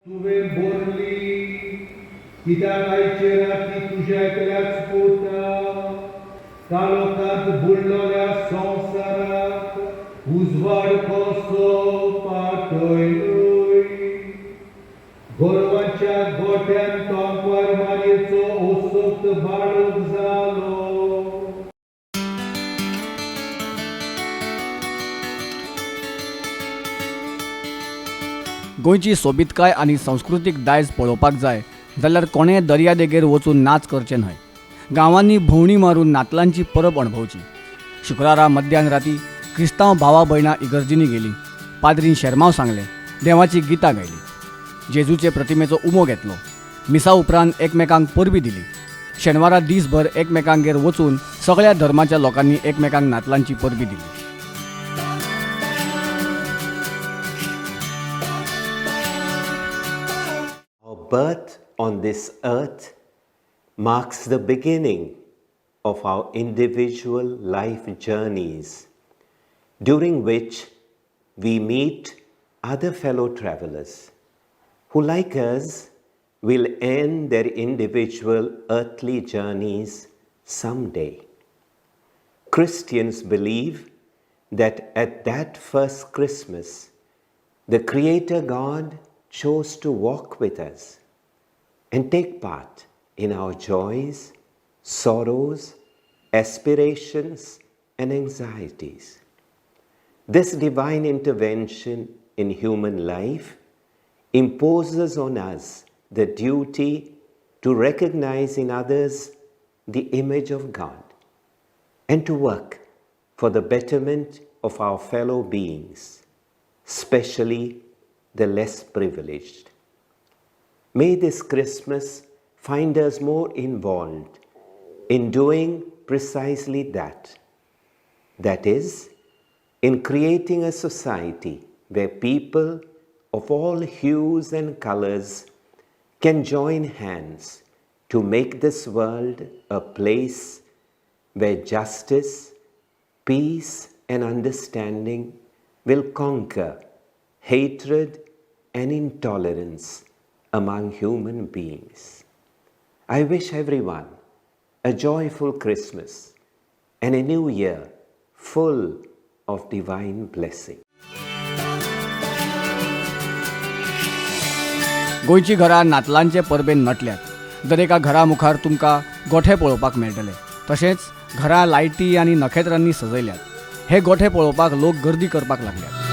तुवें बोरली कित्याक आयचे राती तुज्या एकल्याच पोटा काळोखांत बुडलोल्या संवसाराक उजवाड कसो पाठयलोय. गोरवांच्या गोठ्यान तोंकवार मारयेचो ओसोक्त बाळग जालो. गोंयची सोबीतकाय आनी संस्कृतीक दायज पळोवपाक जाय जाल्यार कोणेंय दर्यादेगेर वचून नाच करचें न्हय. गांवांनी भोंवडी मारून नातलांची परब अणभवची. शुक्रारा मध्यान राती क्रिस्तांव भावा भयणां इगर्जींनी गेलीं. पाद्रीन शर्मांव सांगलें. देवाची गितां गायलीं. जेजूचे प्रतिमेचो उमो घेतलो. मिसा उपरांत एकमेकांक परबी दिली. शेनवारा दीसभर एकमेकांगेर वचून सगळ्या धर्माच्या लोकांनी एकमेकांक नातलांची परबी दिली. Our birth on this earth marks the beginning of our individual life journeys, during which we meet other fellow travelers who, like us, will end their individual earthly journeys someday. Christians believe that at that first Christmas, the Creator God chose to walk with us and take part in our joys, sorrows, aspirations, and anxieties. This divine intervention in human life imposes on us the duty to recognize in others the image of God and to work for the betterment of our fellow beings, especially the less privileged. May this Christmas find us more involved in doing precisely that. That is, in creating a society where people of all hues and colors can join hands to make this world a place where justice, peace, and understanding will conquer hatred and intolerance among human beings. I wish everyone a joyful Christmas and a new year full of divine blessing. गोंयची घरां नातलांचे परबेन नटल्यात. दरेका घरा मुखार तुमकां गोठे पळोवपाक मेळटले. तशेंच घरां लायटी आनी नखेत्रांनी सजयल्यात. हे गोठे पळोवपाक लोक गर्दी करपाक लागल्यात.